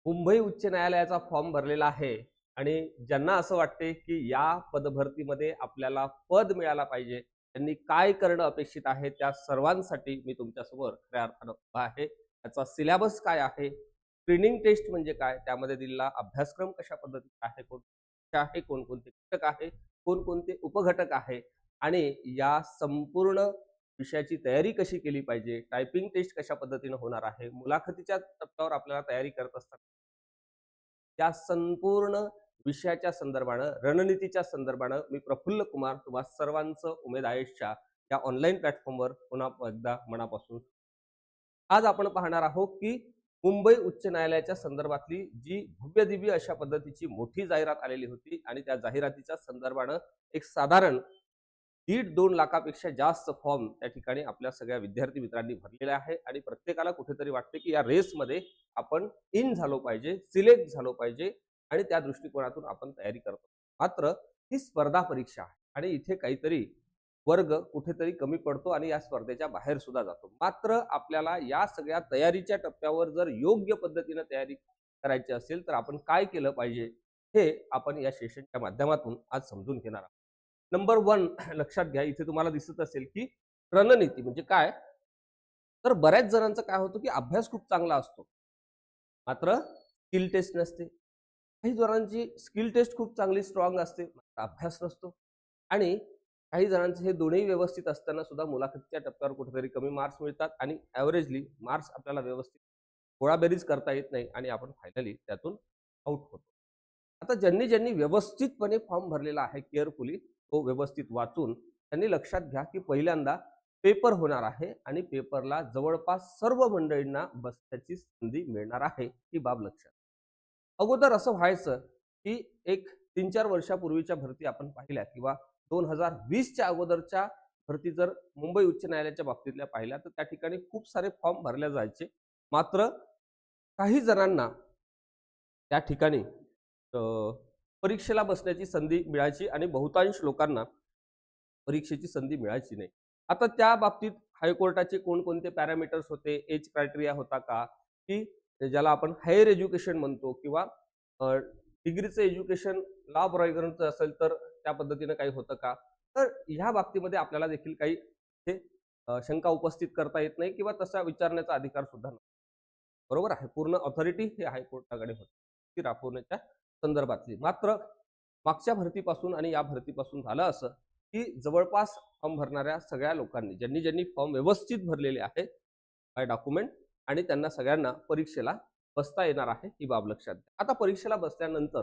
मुंबई उच्च न्यायालयाचा फॉर्म भरलेला आहे आणि ज्यांना असं वाटते की या पदभरतीमध्ये आपल्याला पद मिळाला पाहिजे, त्यांनी काय करणं अपेक्षित आहे, त्या सर्वांसाठी मी तुमच्यासमोर खऱ्या अर्थानं उभा आहे. त्याचा सिलेबस काय आहे, स्क्रीनिंग टेस्ट म्हणजे काय, त्यामध्ये दिलेला अभ्यासक्रम कशा पद्धतीचा आहे, आहे कोणकोणते घटक आहे, कोणकोणते उपघटक आहे आणि या संपूर्ण विषयाची तयारी कशी केली पाहिजे, टायपिंग टेस्ट कशा पद्धतीने होणार आहे, मुलाखतीच्या टप्प्यावर आपल्याला तयारी करत असताना त्या संपूर्ण विषयाच्या संदर्भानं, रणनीतीच्या संदर्भानं मी प्रफुल्ल कुमार तुम्हा सर्वांचं उमेद आयुष्या या ऑनलाईन प्लॅटफॉर्मवर पुन्हा एकदा मनापासून आज आपण पाहणार आहोत की मुंबई उच्च न्यायालयाच्या संदर्भातली जी भव्यदिव्य अशा पद्धतीची मोठी जाहिरात आलेली होती आणि त्या जाहिरातीच्या संदर्भानं एक साधारण 1.5-2 लाखापेक्षा जास्त फॉर्म त्या ठिकाणी आपल्या सगळ्या विद्यार्थी मित्रांनी भरलेले आहे आणि प्रत्येकाला कुठेतरी वाटते की या रेसमध्ये आपण इन झालो पाहिजे, सिलेक्ट झालो पाहिजे आणि त्या दृष्टिकोनातून आपण तयारी करतो. मात्र ही स्पर्धा परीक्षा आहे आणि इथे काहीतरी वर्ग कुठेतरी कमी पडतो आणि या स्पर्धेच्या बाहेर सुद्धा जातो. मात्र आपल्याला या सगळ्या तयारीच्या टप्प्यावर जर योग्य पद्धतीने तयारी करायची असेल तर आपण काय केलं पाहिजे हे आपण या सेशनच्या माध्यमातून आज समजून घेणार आहोत. नंबर 1 लक्षात घ्या, इथे तुम्हाला दिसत असेल की रणनीती म्हणजे काय. तर बऱ्याच जणांचं काय होतं की अभ्यास खूप चांगला असतो मात्र स्किल टेस्ट नसते. काही जणांची स्किल टेस्ट खूप चांगली स्ट्रॉंग असते मात्र अभ्यास नसतो आणि काही जणांचे हे दोन्ही व्यवस्थित असताना सुद्धा मुलाखतीच्या टप्प्यावर कुठेतरी कमी मार्क्स मिळतात आणि ॲव्हरेजली मार्क्स आपल्याला व्यवस्थित गोळाबेरीज करता येत नाही आणि आपण फायनली त्यातून आउट होतो. आता ज्यांनी ज्यांनी व्यवस्थितपणे फॉर्म भरलेला आहे केअरफुली तो व्यवस्थित वाचून त्यांनी लक्षात घ्या की पहिल्यांदा पेपर होणार आहे आणि पेपरला जवळपास सर्व मंडळींना बसण्याची संधी मिळणार आहे ही बाब लक्षात. अगोदर असं व्हायचं की एक 3-4 वर्षापूर्वीच्या भरती आपण पाहिल्या किंवा 2020च्या अगोदरच्या भरती जर मुंबई उच्च न्यायालयाच्या बाबतीतल्या पाहिल्या तर त्या ठिकाणी खूप सारे फॉर्म भरले जायचे. मात्र काही जणांना त्या ठिकाणी परीक्षेला बसण्याची संधी मिळायची आणि बहुतांश लोकांना परीक्षेची संधी मिळायची नाही. आता त्या बाबतीत हायकोर्टाचे कोणकोणते पॅरामीटर्स होते, एज क्रायटेरिया होता का, की ज्याला आपण हायर एज्युकेशन म्हणतो किंवा डिग्रीचं एज्युकेशन लॉ ब्रायगरचं असेल तर त्या पद्धतीनं काही होतं का. तर ह्या बाबतीमध्ये आपल्याला देखील काही शंका उपस्थित करता येत नाही किंवा तसा विचारण्याचा अधिकार सुद्धा नाही. बरोबर आहे, पूर्ण ऑथॉरिटी हे हायकोर्टाकडे होती ती राबवण्याच्या संदर्भातली. मात्र मागच्या भरतीपासून आणि या भरतीपासून झालं असं की जवळपास फॉर्म भरणाऱ्या सगळ्या लोकांनी ज्यांनी ज्यांनी फॉर्म व्यवस्थित भरलेले आहेत बाय डॉक्युमेंट आणि त्यांना सगळ्यांना परीक्षेला बसता येणार आहे ही बाब लक्षात घ्या. आता परीक्षेला बसल्यानंतर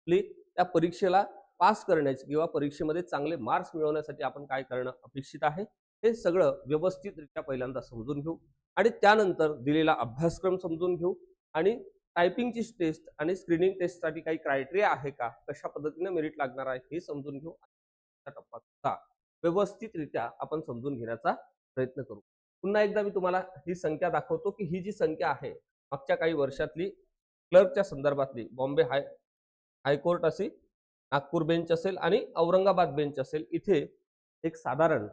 त्या परीक्षेला पास करण्याची किंवा परीक्षेमध्ये चांगले मार्क्स मिळवण्यासाठी आपण काय करणं अपेक्षित आहे हे सगळं व्यवस्थितरित्या पहिल्यांदा समजून घेऊ आणि त्यानंतर दिलेला अभ्यासक्रम समजून घेऊ आणि टायपिंगची टेस्ट आणि स्क्रीनिंग टेस्टसाठी काही क्रायटेरिया आहे का, कशा पद्धतीने मेरिट लागणार आहे हे समजून घेऊ. टप्पा सुद्धा व्यवस्थितरित्या आपण समजून घेण्याचा प्रयत्न करू. पुन्हा एकदा मी तुम्हाला ही संख्या दाखवतो की ही जी संख्या आहे मागच्या काही वर्षातली क्लर्कच्या संदर्भातली बॉम्बे हायकोर्ट असेल, नागपूर बेंच असेल आणि औरंगाबाद बेंच असेल, इथे एक साधारण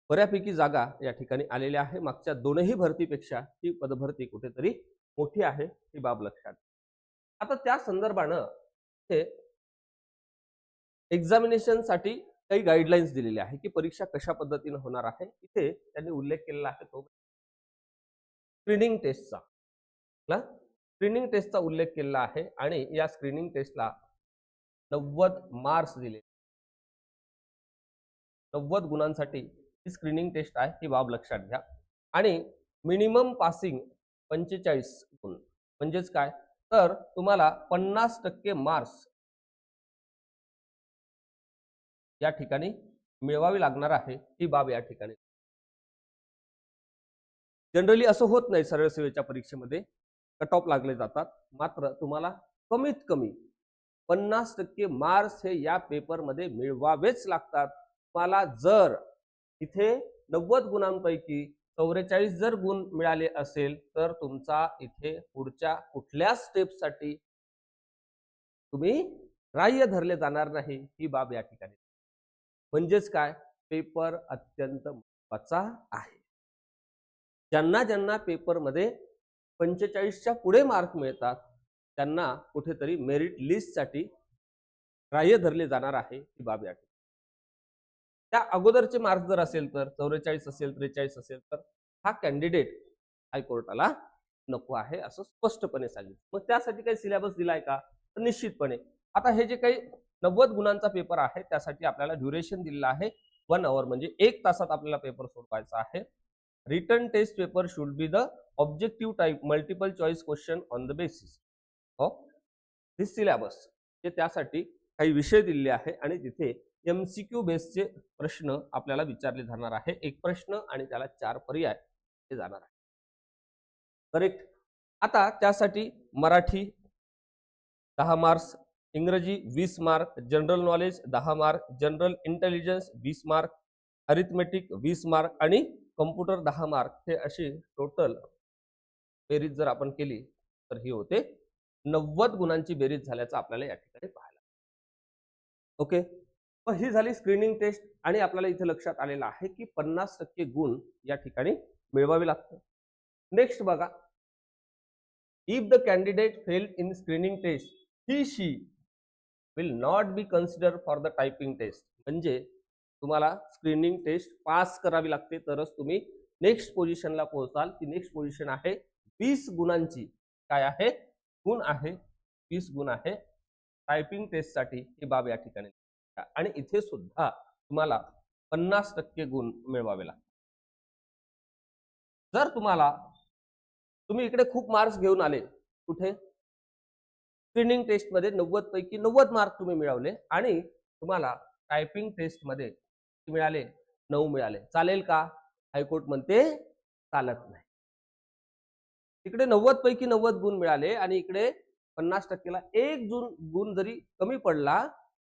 बऱ्यापैकी जागा या ठिकाणी आलेल्या आहे. मागच्या दोनही भरतीपेक्षा ही पदभरती कुठेतरी मोठी आहे ही बाब लक्षात. आता त्या संदर्भानं हे एक्झामिनेशनसाठी काही गाईडलाईन्स दिलेले आहे की परीक्षा कशा पद्धतीने होणार आहे. इथे त्यांनी उल्लेख केलेला आहे तो स्क्रीनिंग टेस्टचा. स्क्रीनिंग टेस्टचा उल्लेख केलेला आहे आणि या स्क्रीनिंग टेस्टला 90 मार्क्स दिले. 90 गुणांसाठी ही स्क्रीनिंग टेस्ट आहे ही बाब लक्षात घ्या आणि मिनिमम पासिंग 45 गुण म्हणजेच काय, तर तुम्हाला 50% मार्क्स या ठिकाणी मिळवावी लागणार आहे ही बाब या ठिकाणी. जनरली असं होत नाही, सरळ सेवेच्या परीक्षेमध्ये कट ऑफ लागले जातात. मात्र तुम्हाला कमीत कमी 50% मार्क्स हे या पेपरमध्ये मिळवावेच लागतात. तुम्हाला जर इथे 90 गुणांपैकी 44 जर गुण मिळाले असेल तर तुमचा इथे पुढच्या कुठल्या स्टेपसाठी तुम्ही ग्राह्य धरले जाणार नाही ही बाब या ठिकाणी. म्हणजेच काय, पेपर अत्यंत महत्त्वाचा आहे. ज्यांना ज्यांना पेपरमध्ये 45च्या पुढे मार्क मिळतात त्यांना कुठेतरी मेरिट लिस्टसाठी ग्राह्य धरले जाणार आहे ही बाब या ठिकाणी. त्या अगोदरचे मार्क जर असेल तर 44 असेल 43 असेल तर हा कॅन्डिडेट हायकोर्टाला नको आहे असं स्पष्टपणे सांगितलं. मग त्यासाठी काही सिलेबस दिलाय का? तर निश्चितपणे आता हे जे काही 90 गुणांचा पेपर आहे त्यासाठी आपल्याला ड्युरेशन दिलेलं आहे 1 आवर, म्हणजे 1 तासात आपल्याला पेपर सोडवायचा आहे. Written test paper should be the objective type multiple choice question on the basis of this syllabus. हे त्यासाठी काही विषय दिलेले आहे आणि तिथे एमसीक्यू बेसचे प्रश्न आपल्याला विचारले जाणार आहे. एक प्रश्न आणि त्याला 4 पर्याय हे जाणार आहे. करेक्ट. आता त्यासाठी मराठी 10 मार्क्स, इंग्रजी 20 mark, general knowledge 10 mark, general intelligence 20 mark, arithmetic 20 mark आणि कम्प्युटर 10 मार्क, हे अशी टोटल बेरीज जर आपण केली तर ही होते 90 गुणांची बेरीज झाल्याचं आपल्याला या ठिकाणी पाहायला. ओके, मग ही झाली स्क्रीनिंग टेस्ट आणि आपल्याला इथे लक्षात आलेलं आहे की 50% गुण या ठिकाणी मिळवावे लागतात. नेक्स्ट बघा, if the candidate fail in screening test he she will not be consider for the typing test. म्हणजे तुम्हाला स्क्रीनिंग टेस्ट पास करावी लागते तरच तुम्ही नेक्स्ट पोझिशनला पोहोचाल. ती नेक्स्ट पोझिशन आहे 20 गुणांची. काय आहे? गुण आहे 20 गुण आहे टायपिंग टेस्टसाठी ही बाब या ठिकाणी. आणि इथे सुद्धा तुम्हाला 50% गुण मिळवावे लागतात. जर तुम्ही इकडे खूप मार्क्स घेऊन आले, कुठे स्क्रीनिंग टेस्ट मध्ये 90 पैकी 90 मार्क तुम्ही मिळवले आणि तुम्हाला टायपिंग टेस्ट मध्ये मिळाले 9 मिळाले, चालेल का? हायकोर्ट म्हणते चालत नाही. इकडे 90 पैकी 90 गुण मिळाले आणि इकडे 50%ला एक गुण जरी कमी पडला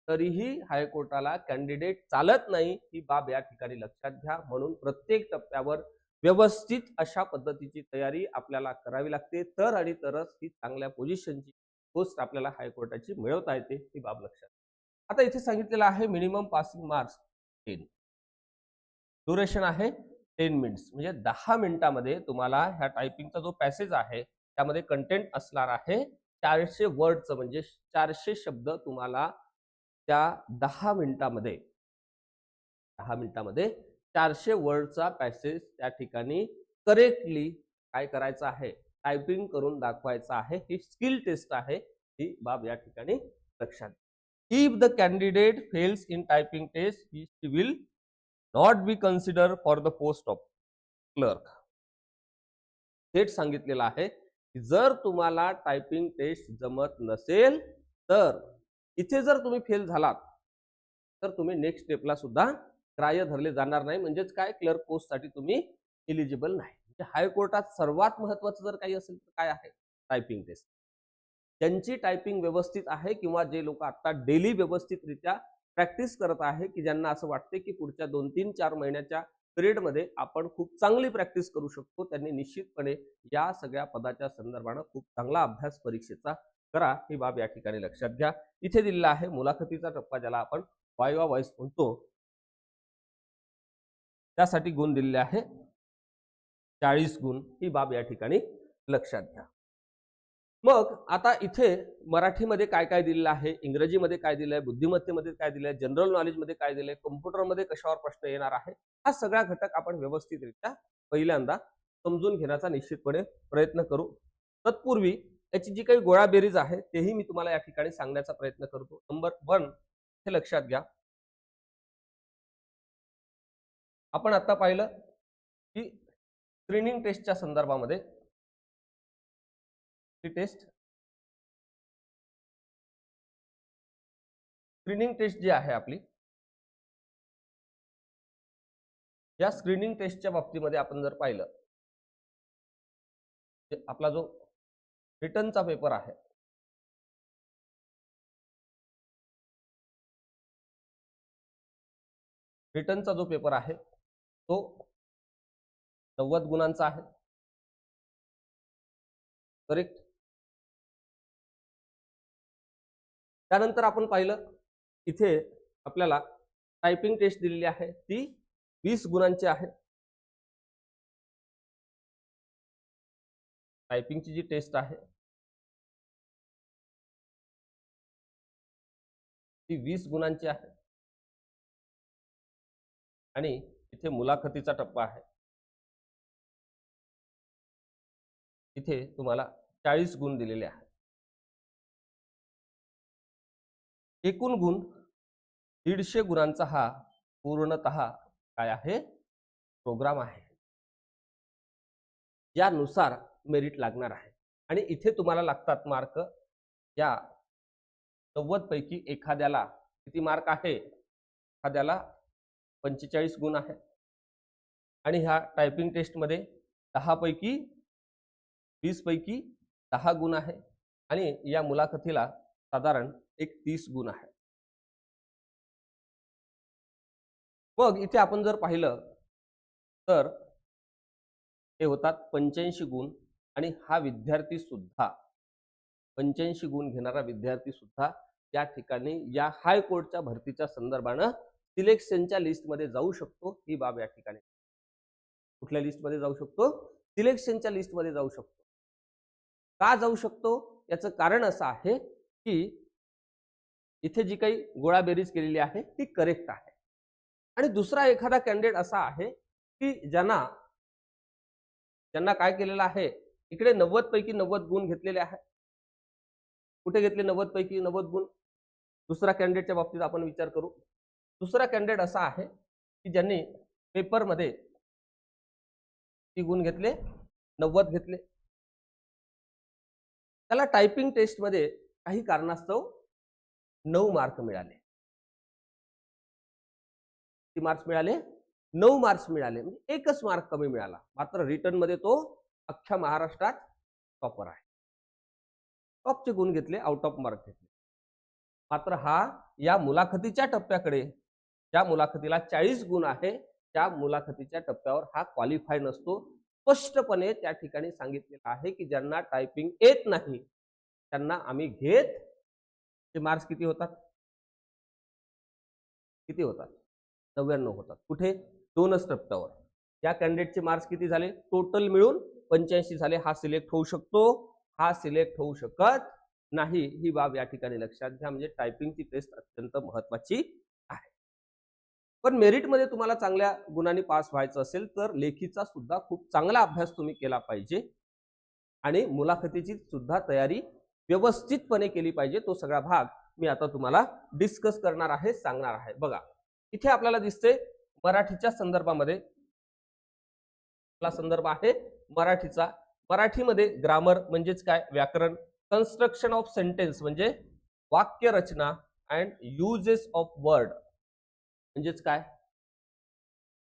तरीही हायकोर्टाला कॅन्डिडेट चालत नाही. ही बाब या ठिकाणी लक्षात घ्या. म्हणून प्रत्येक टप्प्यावर व्यवस्थित अशा पद्धतीची तयारी आपल्याला करावी लागते, तर आणि तरच ही चांगल्या पोझिशनची पोस्ट आपल्याला हायकोर्टाची मिळवता येते. ही बाब लक्षात. आता इथे सांगितलेलं आहे मिनिमम पासिंग मार्क्स 10, ड्युरेशन आहे 10 मिनिट्स, म्हणजे 10 मिनिटांमध्ये तुम्हाला ह्या टायपिंगचा जो पॅसेज आहे त्यामध्ये कंटेंट असणार आहे 400 वर्डचं, म्हणजे 400 शब्द तुम्हाला त्या 10 मिनिटांमध्ये 400 वर्डचा पॅसेज त्या ठिकाणी करेक्टली काय करायचं आहे, टायपिंग करून दाखवायचं आहे. ही स्किल टेस्ट आहे. ही बाब या ठिकाणी लक्षात. If the candidate fails in typing test he will not be consider for the post of clerk. थेट सांगितलेलं आहे की जर तुम्हाला टायपिंग टेस्ट जमत नसेल तर इथे जर तुम्ही फेल झालात तर तुम्ही नेक्स्ट स्टेपला सुद्धा ग्राह्य धरले जाणार नाही. म्हणजेच काय, क्लर्क पोस्टसाठी तुम्ही एलिजिबल नाही. म्हणजे हायकोर्टात सर्वात महत्त्वाचं जर काही असेल तर काय आहे, टायपिंग टेस्ट. ज्यांची टायपिंग व्यवस्थित आहे किंवा जे लोक आता डेली व्यवस्थितरित्या प्रॅक्टिस करत आहे, की ज्यांना असं वाटते की पुढच्या 2-3-4 महिन्याच्या पिरियडमध्ये आपण खूप चांगली प्रॅक्टिस करू शकतो, त्यांनी निश्चितपणे या सगळ्या पदाच्या संदर्भाने खूप चांगला अभ्यास परीक्षेचा करा. ही बाब या ठिकाणी लक्षात घ्या. इथे दिलेला आहे मुलाखतीचा टप्पा, ज्याला आपण वायवा व्हॉइस म्हणतो, त्यासाठी गुण दिलेले आहे 40 गुण. ही बाब या ठिकाणी लक्षात घ्या. मग आता इथे मराठीमध्ये काय काय दिलेलं आहे, इंग्रजीमध्ये काय दिलं आहे, बुद्धिमत्तेमध्ये काय दिलं आहे, जनरल नॉलेजमध्ये काय दिलं आहे, कम्प्युटरमध्ये कशावर प्रश्न येणार आहे, हा सगळा घटक आपण व्यवस्थितरित्या पहिल्यांदा समजून घेण्याचा निश्चितपणे प्रयत्न करू. तत्पूर्वी याची जी काही गोळाबेरीज आहे तेही मी तुम्हाला या ठिकाणी सांगण्याचा प्रयत्न करतो. नंबर 1 हे लक्षात घ्या. आपण आता पाहिलं की स्क्रीनिंग टेस्टच्या संदर्भामध्ये स्क्रीनिंग टेस्ट जी आहे आपली, या स्क्रीनिंग टेस्टच्या बाबतीमध्ये आपण जर पाहिलं, आपला जो रिटनचा पेपर आहे, रिटनचा जो पेपर आहे तो 90 गुणांचा आहे. करेक्ट. त्यानंतर आपण पाहिलं इथे आपल्याला टायपिंग टेस्ट दिलेली आहे, ती 20 गुणांची आहे. टायपिंगची जी टेस्ट आहे ती 20 गुणांची आहे आणि इथे मुलाखतीचा टप्पा आहे, इथे तुम्हाला 40 गुण दिलेले आहेत. एकूण गुण 150 गुणांचा हा पूर्णतः काय आहे, प्रोग्राम आहे. यानुसार मेरिट लागणार आहे आणि इथे तुम्हाला लागतात मार्क. या 90 पैकी एखाद्याला किती मार्क आहे, एखाद्याला 45 गुण आहे आणि ह्या टायपिंग टेस्टमध्ये 10 पैकी 20 पैकी 10 गुण आहे आणि या मुलाखतीला साधारण एक 30 गुण आहे. मग इथे आपण जर पाहिलं तर हे होतात 85 गुण आणि हा विद्यार्थी सुद्धा 85 गुण घेणारा विद्यार्थी सुद्धा या ठिकाणी या हायकोर्टच्या भरतीच्या संदर्भानं सिलेक्शनच्या लिस्टमध्ये जाऊ शकतो. ही बाब या ठिकाणी कुठल्या लिस्टमध्ये जाऊ शकतो, सिलेक्शनच्या लिस्टमध्ये जाऊ शकतो. का जाऊ शकतो, याचं कारण असं आहे की इथे जी काही गोळाबेरीज केलेली आहे ती करेक्ट आहे आणि दुसरा एखादा कॅन्डिडेट असा आहे की ज्यांना काय केलेलं आहे, इकडे 90 पैकी 90 गुण घेतलेले आहेत. कुठे घेतले 90 पैकी 90 गुण, दुसरा कॅन्डिडेटच्या बाबतीत आपण विचार करू. दुसरा कॅन्डिडेट असा आहे की ज्यांनी पेपरमध्ये ती गुण घेतले 90 घेतले, त्याला टायपिंग टेस्टमध्ये काही कारणास्तव 9 मार्क मिळाले. किती मार्क्स मिळाले, 9 मार्क्स मिळाले, म्हणजे एकच मार्क कमी मिळाला. मात्र रिटर्न मध्ये तो अख्ख्या महाराष्ट्रात टॉपर आहे. टॉपचे गुण घेतले, आउट ऑफ मार्क घेतले. मात्र हा या मुलाखतीच्या टप्प्याकडे, ज्या मुलाखतीला 40 गुण आहे त्या मुलाखतीच्या टप्प्यावर हा क्वालिफाय नसतो. स्पष्टपणे त्या ठिकाणी सांगितलेलं आहे की ज्यांना टायपिंग येत नाही त्यांना आम्ही घेत. ते मार्क्स किती होतात, किती होतात, 99 होतात. कुठे, 2च टप्प्यावर. या कॅन्डिडेटचे मार्क्स किती झाले, टोटल मिळून 85 झाले. हा सिलेक्ट होऊ शकतो, हा सिलेक्ट होऊ शकत नाही. ही बाब या ठिकाणी लक्षात घ्या. म्हणजे टायपिंगची टेस्ट अत्यंत महत्त्वाची आहे. पण मेरिटमध्ये तुम्हाला चांगल्या गुणांनी पास व्हायचं असेल तर लेखीचा सुद्धा खूप चांगला अभ्यास तुम्ही केला पाहिजे आणि मुलाखतीची सुद्धा तयारी व्यवस्थितपणे केली पाहिजे. तो सगळा भाग मी आता तुम्हाला डिस्कस करणार आहे, सांगणार आहे. बघा, इथे आपल्याला दिसते मराठीच्या संदर्भामध्ये संदर्भ आहे मराठीचा. मराठीमध्ये ग्रामर म्हणजेच काय, व्याकरण, कन्स्ट्रक्शन ऑफ सेंटेन्स म्हणजे वाक्य रचना अँड युजेस ऑफ वर्ड म्हणजेच काय,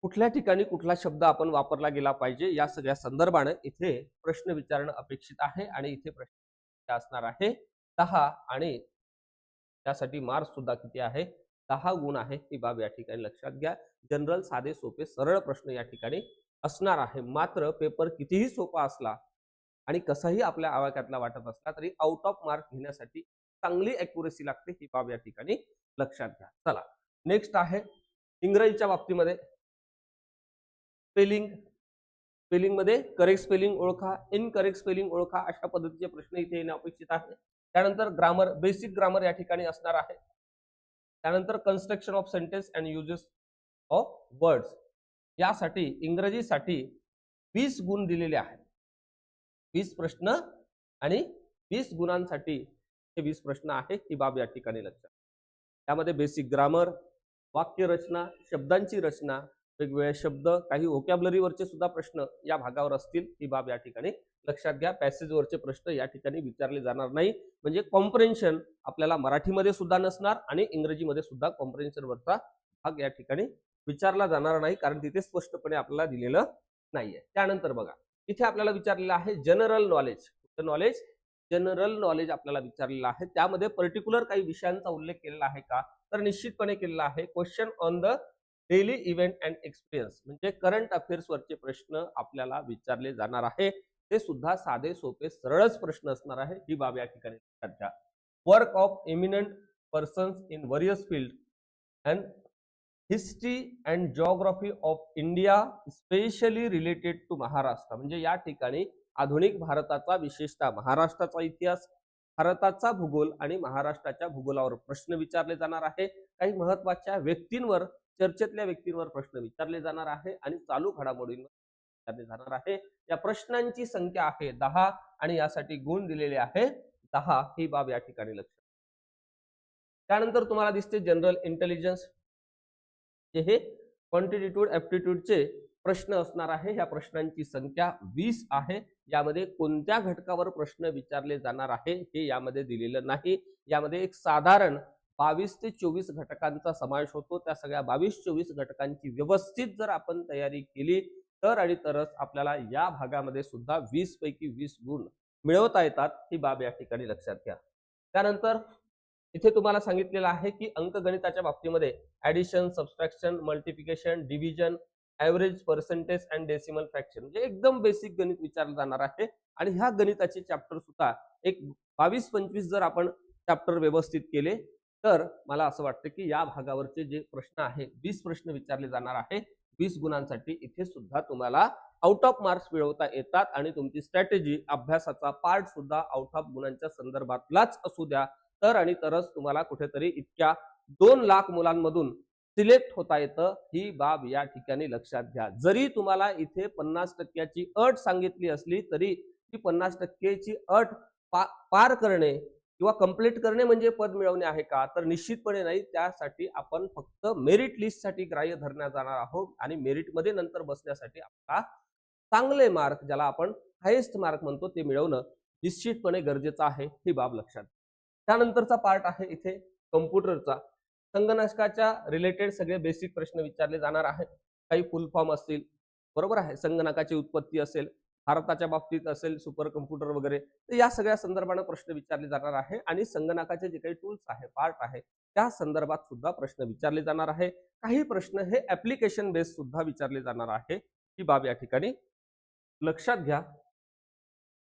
कुठल्या ठिकाणी कुठला शब्द आपण वापरला गेला पाहिजे, या सगळ्या संदर्भाने इथे प्रश्न विचारणं अपेक्षित आहे. आणि इथे प्रश्न असणार आहे 10 आणि त्यासाठी मार्क्स सुद्धा किती आहे, 10 गुण आहे. ही बाब या ठिकाणी लक्षात घ्या. जनरल, साधे, सोपे, सरळ प्रश्न या ठिकाणी असणार आहे. मात्र पेपर कितीही सोपा असला आणि कसाही आपल्या आवाक्यातला वाटत असला तरी आउट ऑफ मार्क घेण्यासाठी चांगली ॲक्युरेसी लागते. ही बाब या ठिकाणी लक्षात घ्या. चला, नेक्स्ट आहे इंग्रजीच्या बाबतीमध्ये स्पेलिंग. स्पेलिंग मध्ये करेक्ट स्पेलिंग ओळखा, इनकरेक्ट स्पेलिंग ओळखा, अशा पद्धतीचे प्रश्न इथे येणे अपेक्षित आहे. त्यानंतर ग्रामर, बेसिक ग्रामर या ठिकाणी असणार आहे. त्यानंतर construction of sentence and uses of words, यासाठी इंग्रजीसाठी 20 गुण दिलेले आहेत. 20 प्रश्न आणि 20 गुणांसाठी हे 20 प्रश्न आहेत. ही बाब या ठिकाणी लक्षात. त्यामध्ये बेसिक ग्रामर, वाक्य रचना, शब्दांची रचना, वेगवेगळे शब्द, काही व्होकॅब्युलरीवरचे सुद्धा प्रश्न या भागावर असतील. ही बाब या ठिकाणी लक्षात घ्या. पॅसेजवरचे प्रश्न या ठिकाणी विचारले जाणार नाही. म्हणजे कॉम्प्रेन्शन आपल्याला मराठीमध्ये सुद्धा नसणार आणि इंग्रजीमध्ये सुद्धा कॉम्प्रेन्शनवरचा भाग या ठिकाणी विचारला जाणार नाही, कारण तिथे स्पष्टपणे आपल्याला दिलेलं नाहीये. त्यानंतर बघा, इथे आपल्याला विचारलेलं आहे general knowledge. Knowledge, general knowledge आपल्याला विचारलेलं आहे. त्यामध्ये पर्टिक्युलर काही विषयांचा उल्लेख केलेला आहे का, तर निश्चितपणे केलेला आहे. Question on the daily event and experience म्हणजे करंट अफेअर्स वरचे प्रश्न आपल्याला विचारले जाणार आहे. ते सुद्धा साधे सोपे सरळच प्रश्न असणार आहे. ही बाब या ठिकाणी लक्षात घ्या. Work of eminent persons in various field and history and geography of India specially related to Maharashtra, म्हणजे या ठिकाणी आधुनिक भारताचा, विशेषतः महाराष्ट्राचा इतिहास, भारताचा भूगोल आणि महाराष्ट्राच्या भूगोलावर प्रश्न विचारले जाणार आहे. काही महत्वाच्या व्यक्तींवर, चर्चेतल्या व्यक्तींवर प्रश्न विचारले जाणार आहे आणि चालू घडामोडींवर विचारले जाणार आहे. या प्रश्नांची संख्या आहे 10 आणि यासाठी गुण दिलेले आहे 10. ही बाब या ठिकाणी लक्षात. त्यानंतर तुम्हाला दिसते जनरल इंटेलिजन्स, हे क्वांटिटेटिव्ह ऍप्टिट्यूडचे प्रश्न असणार आहे. ह्या प्रश्नांची संख्या 20 आहे. यामध्ये कोणत्या घटकावर प्रश्न विचारले जाणार आहे हे यामध्ये दिलेलं नाही. यामध्ये एक साधारण 22 ते 24 घटकांचा समावेश होतो. त्या सगळ्या 22-24 घटकांची व्यवस्थित जर आपण तयारी केली तर आणि तरच आपल्याला या भागामध्ये सुद्धा 20 पैकी 20 गुण मिळवता येतात. ही बाब या ठिकाणी लक्षात घ्या. त्यानंतर इथे तुम्हाला सांगितलेलं आहे की अंकगणिताच्या बाबतीमध्ये addition, subtraction, multiplication, division, average, percentage and decimal fraction, म्हणजे एकदम बेसिक गणित विचारलं जाणार आहे. आणि ह्या गणिताचे चॅप्टर सुद्धा एक 22-25 जर आपण चॅप्टर व्यवस्थित केले तर मला असं वाटतं की या भागावरचे जे प्रश्न आहे 20 प्रश्न विचारले जाणार आहे. 20 गुणांसाठी इथे सुद्धा तुम्हाला आउट ऑफ मार्क्स मिळवता येतात आणि तुमची स्ट्रॅटेजी, अभ्यासाचा पार्ट सुद्धा आउट ऑफ गुणांच्या संदर्भातलाच असू द्या तर आणि तरच तुम्हाला कुठेतरी इतक्या 2 लाख मुलांमधून सिलेक्ट होता येतं. ही बाब या ठिकाणी लक्षात घ्या. जरी तुम्हाला इथे 50% अट सांगितली असली तरी ती 50%ची अट पार करणे किंवा कंप्लीट करणे म्हणजे पद मिळवणे आहे का, तर निश्चितपणे नाही. त्यासाठी आपण फक्त मेरिट लिस्टसाठी ग्राह्य धरण्यात जाणार आहोत आणि मेरिटमध्ये नंतर बसण्यासाठी आपला चांगले मार्क, ज्याला आपण हायेस्ट मार्क म्हणतो, ते मिळवणं निश्चितपणे गरजेचं आहे. ही बाब लक्षात. त्यानंतरचा पार्ट आहे इथे कम्प्युटरचा. संगणकाच्या रिलेटेड सगळे बेसिक प्रश्न विचारले जाणार आहेत. काही फुल फॉर्म असतील, बरोबर आहे, संगणकाची उत्पत्ती असेल, भारताच्या बाबतीत असेल सुपर कम्प्युटर वगैरे, तर या सगळ्या संदर्भाने प्रश्न विचारले जाणार आहे. आणि संगणकाचे जे काही टूल्स आहे, पार्ट आहे, त्या संदर्भात सुद्धा प्रश्न विचारले जाणार आहे. काही प्रश्न हे ऍप्लिकेशन बेस्ड सुद्धा विचारले जाणार आहे. ही बाब या ठिकाणी लक्षात घ्या.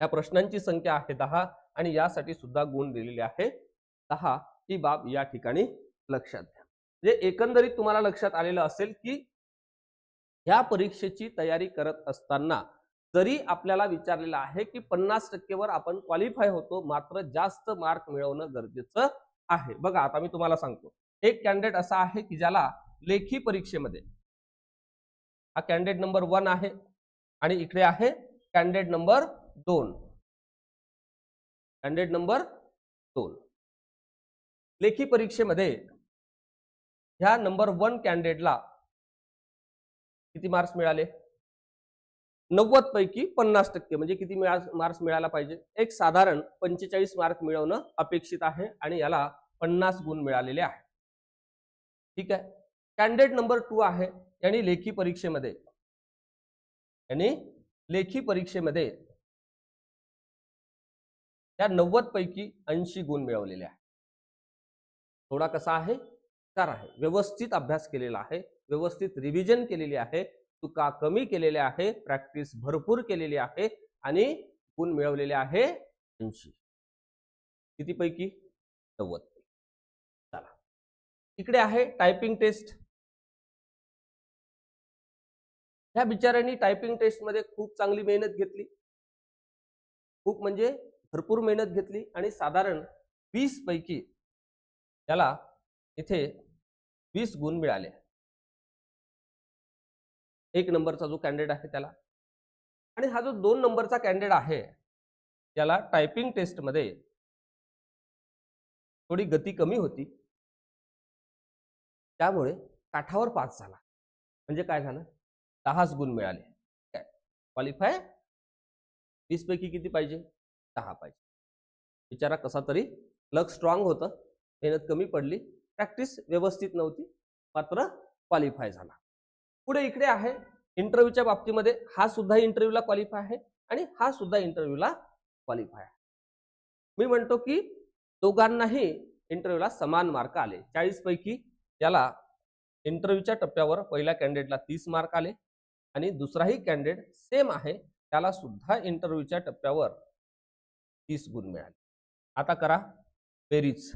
या प्रश्नांची संख्या आहे 10 आणि यासाठी सुद्धा गुण दिलेले आहे 10. ही बाब या ठिकाणी लक्षात घ्या. म्हणजे एकंदरीत तुम्हाला लक्षात आलेलं असेल की ह्या परीक्षेची तयारी करत असताना जरी आपल्याला विचारलेलं आहे की 50% वर आपण क्वालिफाय होतो, मात्र जास्त मार्क मिळवणं गरजेचं आहे. बघा आता मी तुम्हाला सांगतो, एक कॅन्डिडेट असा आहे की ज्याला लेखी परीक्षेमध्ये, हा कॅन्डिडेट नंबर 1 आहे आणि इकडे आहे कॅन्डिडेट नंबर 2. कॅन्डिडेट नंबर 2 लेखी परीक्षेमध्ये ह्या नंबर 1 कॅन्डिडेटला किती मार्क्स मिळाले? 90 पैकी 50%, म्हणजे किती मार्क्स मिळायला पाहिजे? एक साधारण 45 मार्क मिळवणं अपेक्षित आहे आणि याला 50 गुण मिळालेले आहे. ठीक आहे. कॅन्डिडेट नंबर 2 आहे, यांनी लेखी परीक्षेमध्ये या 90 पैकी 80 गुण मिळवलेले आहे. थोडा कसा आहे? हुशार आहे, व्यवस्थित अभ्यास केलेला आहे, व्यवस्थित रिव्हिजन केलेली आहे, चुका कमी केलेल्या आहे, प्रॅक्टिस भरपूर केलेली आहे आणि गुण मिळवलेले आहे 80. किती पैकी? 90 पैकी. चला, इकडे आहे टायपिंग टेस्ट. ह्या बिचाऱ्यांनी टायपिंग टेस्ट मध्ये खूप चांगली मेहनत घेतली, खूप म्हणजे भरपूर मेहनत घेतली आणि साधारण 20 पैकी त्याला इथे 20 गुण मिळाले. 1 नंबरचा जो कॅन्डिडेट आहे त्याला, आणि हा जो 2 नंबरचा कॅन्डिडेट आहे त्याला टायपिंग टेस्ट मध्ये थोडी गती कमी होती, त्यामुळे काठावर पास झाला. म्हणजे काय झालं? 10 गुण मिळाले. क्वालिफाय 20 पैकी किती पाहिजे? 10 पाहिजे. बिचारा कसा तरी, लक स्ट्रॉंग होतं, मेहनत कमी पडली, प्रॅक्टिस व्यवस्थित नव्हती, मात्र क्वालिफाय झाला. पुढे इकडे आहे इंटरव्ह्यूच्या बाबतीमध्ये, हा सुद्धा इंटरव्ह्यूला क्वालिफाय आहे आणि हा सुद्धा इंटरव्ह्यूला क्वालिफाय आहे. मी म्हणतो की दोघांनाही इंटरव्ह्यूला समान मार्क आले. 40 पैकी याला इंटरव्ह्यूच्या टप्प्यावर पहिल्या कॅन्डिडेटला 30 मार्क आले आणि दुसराही कॅन्डिडेट सेम आहे, त्याला सुद्धा इंटरव्ह्यूच्या टप्प्यावर 30 गुण मिळाले. आता करा बेरीज.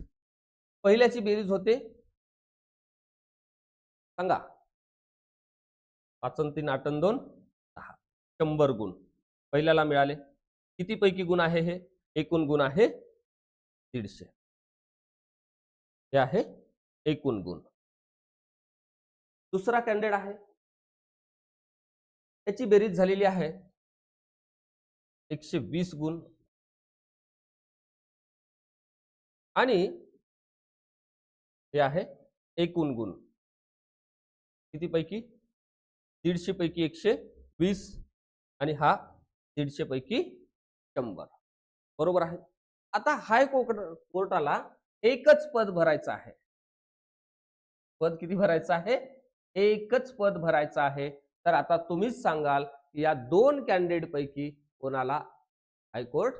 पहिल्याची बेरीज होते सांगा. 5 आणि 3 8 आणि 2 10. 100 गुण पहिल्याला मिळाले. किती पैकी गुण आहे हे? एकूण गुण आहे 150. हे आहे एकूण गुण. दुसरा कॅन्डिडेट आहे, त्याची बेरीज झालेली आहे 120 गुण आणि हे आहे एकूण गुण. किती पैकी? 150 पैकी 120 आणि हा 150 पैकी 100. बरोबर आहे. आता हायकोर्टाला एकच पद भरायचं आहे. पद किती भरायचं आहे? एकच पद भरायचं आहे. तर आता तुम्हीच सांगाल या 2 कॅन्डिडेट पैकी कोणाला हायकोर्ट?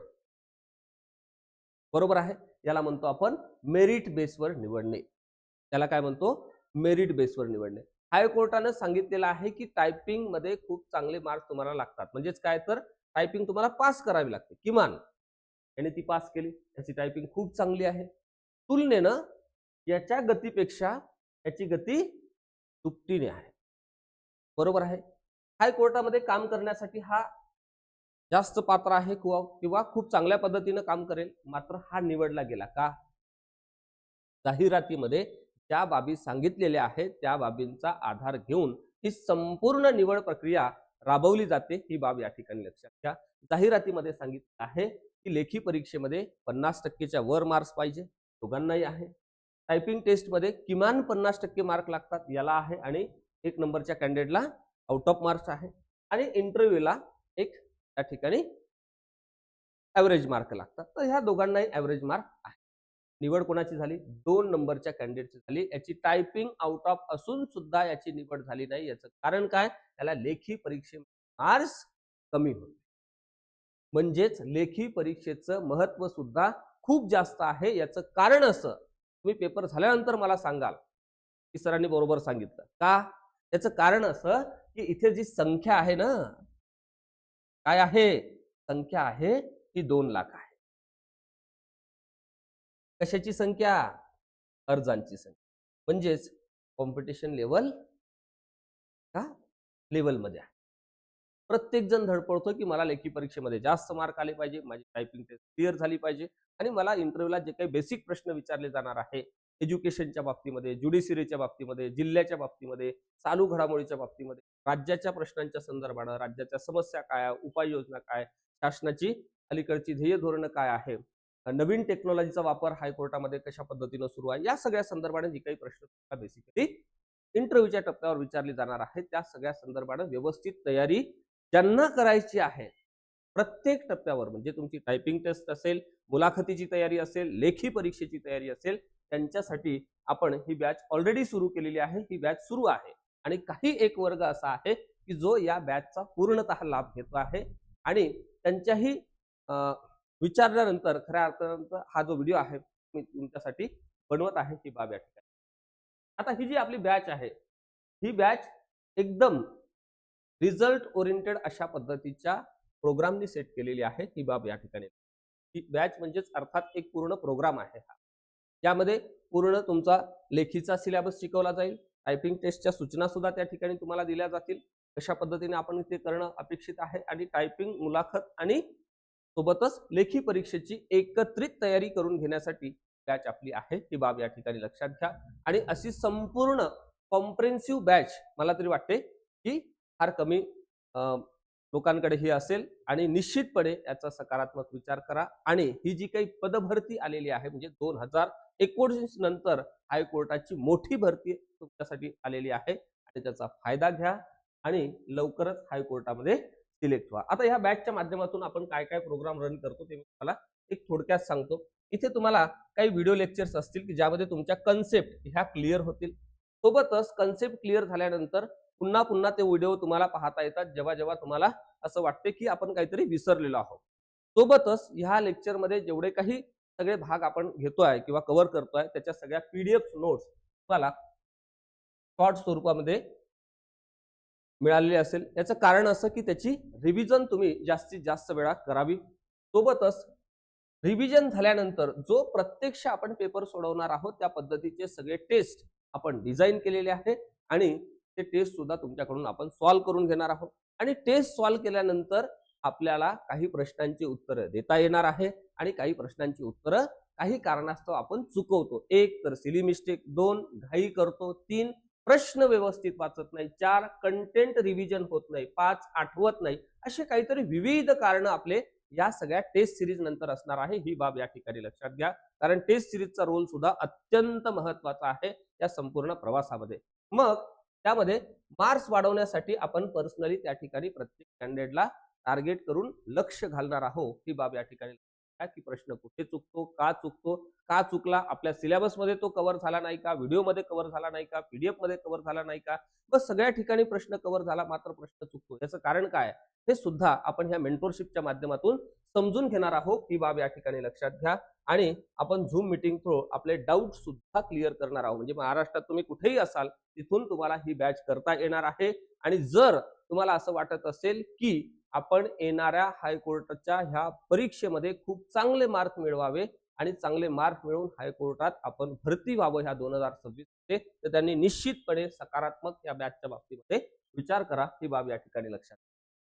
बरोबर आहे. याला म्हणतो आपण मेरिट बेसवर निवडणे. त्याला काय म्हणतो? मेरिट बेसवर निवडणे. हायकोर्टाने सांगितलेलं आहे की टायपिंग मध्ये खूप चांगले मार्क्स तुम्हाला लागतात. म्हणजेच काय, तर टायपिंग तुम्हाला पास करावी लागते किमान. याने ती पास केली, त्याची टायपिंग खूप चांगली आहे. तुलनेनं याच्या गतीपेक्षा याची गती दुपटीने आहे. बरोबर आहे. हायकोर्टामध्ये काम करण्यासाठी हा जास्त पात्र आहे किंवा खूप चांगल्या पद्धतीने काम करेल. मात्र हा निवडला गेला का? जाहिरातीमध्ये ज्या बाबी सांगितलेल्या आहेत त्या बाबींचा आधार घेऊन ही संपूर्ण निवड प्रक्रिया राबवली जाते. ही बाब या ठिकाणी लक्षात घ्या. जाहिरातीमध्ये सांगितलं आहे की लेखी परीक्षेमध्ये 50% वर मार्क्स पाहिजे, दोघांनाही आहे. टायपिंग टेस्टमध्ये किमान 50% मार्क लागतात, याला आहे. आणि 1 नंबरच्या कॅन्डिडेटला आउट ऑफ मार्क्स आहे. आणि इंटरव्ह्यूला एक त्या ठिकाणी ॲव्हरेज मार्क लागतात. तर ह्या दोघांनाही ॲव्हरेज मार्क आहे. निवड कोणाची झाली? 2 नंबरच्या कॅन्डिडेटची झाली. याची टायपिंग आउट ऑफ असून सुद्धा याची निवड झाली नाही. याचं कारण काय? त्याला लेखी परीक्षेत मार्क्स कमी होते. म्हणजेच लेखी परीक्षेचं महत्व सुद्धा खूप जास्त आहे. याचं कारण असं, तुम्ही पेपर झाल्यानंतर मला सांगाल की सरांनी बरोबर सांगितलं का? याचं कारण असं की इथे जी संख्या आहे ना, काय आहे? संख्या आहे ही 2 लाख आहे. कशाची संख्या? अर्जांची संख्या. म्हणजेच कॉम्पिटिशन लेवल का लेवलमध्ये आहे. प्रत्येक जण धडपडतो की मला लेखी परीक्षेमध्ये जास्त मार्क आले पाहिजे, माझी टायपिंग टेस्ट क्लिअर झाली पाहिजे आणि मला इंटरव्ह्यूला जे काही बेसिक प्रश्न विचारले जाणार आहे, एज्युकेशनच्या बाबतीमध्ये, ज्युडिशियरीच्या बाबतीमध्ये, जिल्ह्याच्या बाबतीमध्ये, चालू घडामोडीच्या बाबतीमध्ये, राज्याच्या प्रश्नांच्या संदर्भाने, राज्याच्या समस्या काय, उपाययोजना काय, शासनाची अलीकडची ध्येय धोरणं काय आहे, नवीन टेक्नॉलॉजीचा वापर हायकोर्टामध्ये कशा पद्धतीने सुरू आहे, या सगळ्या संदर्भाने जे काही प्रश्न बेसिकली इंटरव्ह्यूच्या टप्प्यावर विचारले जाणार आहेत, त्या सगळ्या संदर्भाने व्यवस्थित तयारी ज्यांना करायची आहे प्रत्येक टप्प्यावर, म्हणजे तुमची टायपिंग टेस्ट असेल, मुलाखतीची तयारी असेल, लेखी परीक्षेची तयारी असेल, त्यांच्यासाठी आपण ही बॅच ऑलरेडी सुरू केलेली आहे. ही बॅच सुरू आहे आणि काही एक वर्ग असा आहे की जो या बॅचचा पूर्णतः लाभ घेतो आहे आणि त्यांच्याही विचारल्यानंतर खऱ्या अर्थानं हा जो व्हिडिओ आहे मी तुमच्यासाठी बनवत आहे ही बाब या ठिकाणी. आता ही जी आपली बॅच आहे, ही बॅच एकदम रिझल्ट ओरिएंटेड अशा पद्धतीच्या प्रोग्रामनी सेट केलेली आहे. ही बाब या ठिकाणी. ही बॅच म्हणजेच अर्थात एक पूर्ण प्रोग्राम आहे हा. यामध्ये पूर्ण तुमचा लेखीचा सिलेबस शिकवला जाईल. टायपिंग टेस्टच्या सूचना सुद्धा त्या ठिकाणी तुम्हाला दिल्या जातील. कशा पद्धतीने आपण ते करणं अपेक्षित आहे आणि टायपिंग, मुलाखत आणि सोबतच लेखी परीक्षेची एकत्रित तयारी करून घेण्यासाठी बॅच आपली आहे. ही बाब या ठिकाणी लक्षात घ्या. आणि अशी संपूर्ण कॉम्प्रिहेन्सिव्ह बॅच मला तरी वाटते की फार कमी लोकांकडे ही असेल आणि निश्चितपणे याचा सकारात्मक विचार करा. आणि ही जी काही पदभरती आलेली आहे, म्हणजे 2019 नंतर हायकोर्टाची मोठी भरती तुमच्यासाठी आलेली आहे आणि त्याचा फायदा घ्या आणि लवकरच हायकोर्टामध्ये सिलेक्ट व्हा. आता ह्या बॅचच्या माध्यमातून आपण काय काय प्रोग्राम रन करतो ते मी तुम्हाला एक थोडक्यात सांगतो. इथे तुम्हाला काही व्हिडिओ लेक्चर्स असतील की ज्यामध्ये तुमच्या कन्सेप्ट ह्या क्लिअर होतील. सोबतच कन्सेप्ट क्लिअर झाल्यानंतर पुन्हा पुन्हा ते व्हिडिओ तुम्हाला पाहता येतात जेव्हा जेव्हा तुम्हाला असं वाटते की आपण काहीतरी विसरलेलो आहोत. सोबतच ह्या लेक्चरमध्ये जेवढे काही सगळे भाग आपण घेतोय किंवा कव्हर करतोय त्याच्या सगळ्या पीडीएफ नोट्स तुम्हाला शॉर्ट स्वरूपामध्ये मिळालेली असेल. याचं कारण असं की त्याची रिव्हिजन तुम्ही जास्तीत जास्त वेळा करावी. सोबतच रिव्हिजन झाल्यानंतर जो प्रत्यक्ष आपण पेपर सोडवणार आहोत त्या पद्धतीचे सगळे टेस्ट आपण डिझाईन केलेले आहे आणि ते टेस्ट सुद्धा तुमच्याकडून आपण सॉल्व्ह करून घेणार आहोत. आणि टेस्ट सॉल्व्ह केल्यानंतर आपल्याला काही प्रश्नांची उत्तरं देता येणार आहे आणि काही प्रश्नांची उत्तरं काही कारणास्तव आपण चुकवतो. 1 तर सिली मिस्टेक, 2 घाई करतो, 3 प्रश्न व्यवस्थित वाचत नाही, 4 कंटेंट रिव्हिजन होत नाही, 5 आठवत नाही. असे काहीतरी विविध कारण आपले या सगळ्या टेस्ट सिरीज नंतर असणार आहे. ही बाब या ठिकाणी लक्षात घ्या, कारण टेस्ट सिरीजचा रोल सुद्धा अत्यंत महत्वाचा आहे या संपूर्ण प्रवासामध्ये. मग त्यामध्ये मार्क्स वाढवण्यासाठी आपण पर्सनली त्या ठिकाणी प्रत्येक कॅन्डिडेटला टार्गेट करून लक्ष घालणार आहोत. ही बाब या ठिकाणी की प्रश्न कुठे चुकतो, का चुकला, आपल्या सिलेबसमध्ये तो कव्हर झाला नाही का, व्हिडिओमध्ये कव्हर झाला नाही का, पीडीएफ मध्ये कव्हर झाला नाही का, बस सगळ्या ठिकाणी प्रश्न कव्हर झाला मात्र प्रश्न चुकतो, याचं कारण काय हे सुद्धा आपण ह्या मेंटरशिपच्या माध्यमातून समजून घेणार आहोत. ही बाब या ठिकाणी लक्षात घ्या. आणि आपण झूम मीटिंग थ्रू आपले डाऊट सुद्धा क्लिअर करणार आहोत. म्हणजे महाराष्ट्रात तुम्ही कुठेही असाल तिथून तुम्हाला ही बॅच करता येणार आहे. आणि जर तुम्हाला असं वाटत असेल की आपण येणाऱ्या हायकोर्टाच्या ह्या परीक्षेमध्ये खूप चांगले मार्क मिळवावे आणि चांगले मार्क मिळवून हायकोर्टात आपण भरती व्हावं ह्या 2026 मध्ये, तर त्यांनी निश्चितपणे सकारात्मक या बॅचच्या बाबतीमध्ये विचार करा. ही बाब या ठिकाणी लक्षात.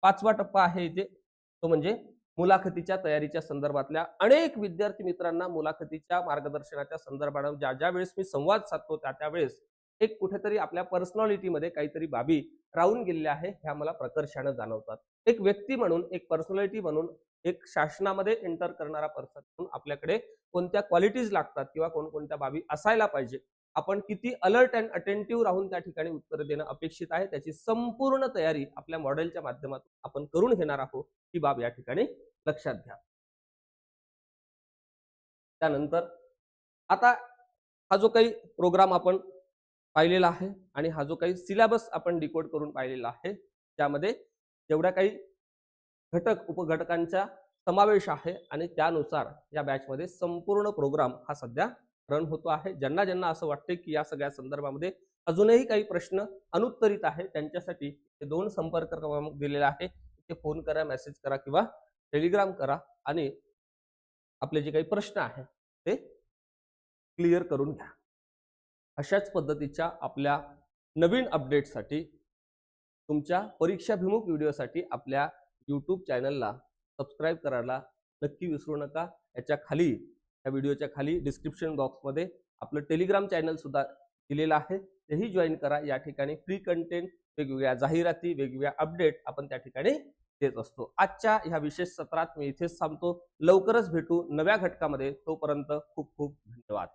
5वा टप्पा आहे इथे, तो म्हणजे मुलाखतीच्या तयारीच्या संदर्भातल्या अनेक विद्यार्थी मित्रांना मुलाखतीच्या मार्गदर्शनाच्या संदर्भात ज्या वेळेस मी संवाद साधतो त्यावेळेस एक कुठेतरी आपल्या पर्सनॅलिटीमध्ये काहीतरी बाबी राहून गेलेल्या आहे, ह्या मला प्रकर्षाने जाणवतात. एक व्यक्ती म्हणून, एक पर्सनॅलिटी म्हणून, एक शासनामध्ये एंटर करणारा पर्सन म्हणून आपल्याकडे कोणत्या क्वालिटीज लागतात किंवा कोणकोणत्या बाबी असायला पाहिजे, आपण किती अलर्ट अँड अटेंटिव्ह राहून त्या ठिकाणी उत्तर देणं अपेक्षित आहे, त्याची संपूर्ण तयारी आपल्या मॉडेलच्या माध्यमातून आपण करून घेणार आहोत. ही बाब या ठिकाणी लक्षात घ्या. त्यानंतर आता हा जो काही प्रोग्राम आपण पाहिलेला आहे आणि हा जो काही सिलेबस आपण डिकोड करून पाहिलेला आहे, त्यामध्ये जेवढ्या काही घटक उपघटकांचा समावेश आहे आणि त्यानुसार या बॅचमध्ये संपूर्ण प्रोग्राम हा सध्या रन होतो आहे. ज्यांना ज्यांना असं वाटते की या सगळ्या संदर्भामध्ये अजूनही काही प्रश्न अनुत्तरित आहे, त्यांच्यासाठी 2 संपर्क क्रमांक दिलेला आहे. ते फोन करा, मेसेज करा किंवा टेलिग्राम करा आणि आपले जे काही प्रश्न आहेत ते क्लिअर करून घ्या. अशाच पद्धतीच्या आपल्या नवीन अपडेटसाठी, तुमच्या परीक्षाभिमुख व्हिडिओसाठी आपल्या यूट्यूब चॅनलला सबस्क्राईब करायला नक्की विसरू नका. याच्या खाली, या व्हिडिओच्या खाली डिस्क्रिप्शन बॉक्समध्ये आपलं टेलिग्राम चॅनल सुद्धा दिलेलं आहे, तेही जॉईन करा. या ठिकाणी फ्री कंटेंट, वेगवेगळ्या जाहिराती, वेगवेगळ्या अपडेट आपण त्या ठिकाणी देत असतो. आजच्या ह्या विशेष सत्रात मी इथेच थांबतो. लवकरच भेटू नव्या घटकामध्ये. तोपर्यंत खूप खूप धन्यवाद.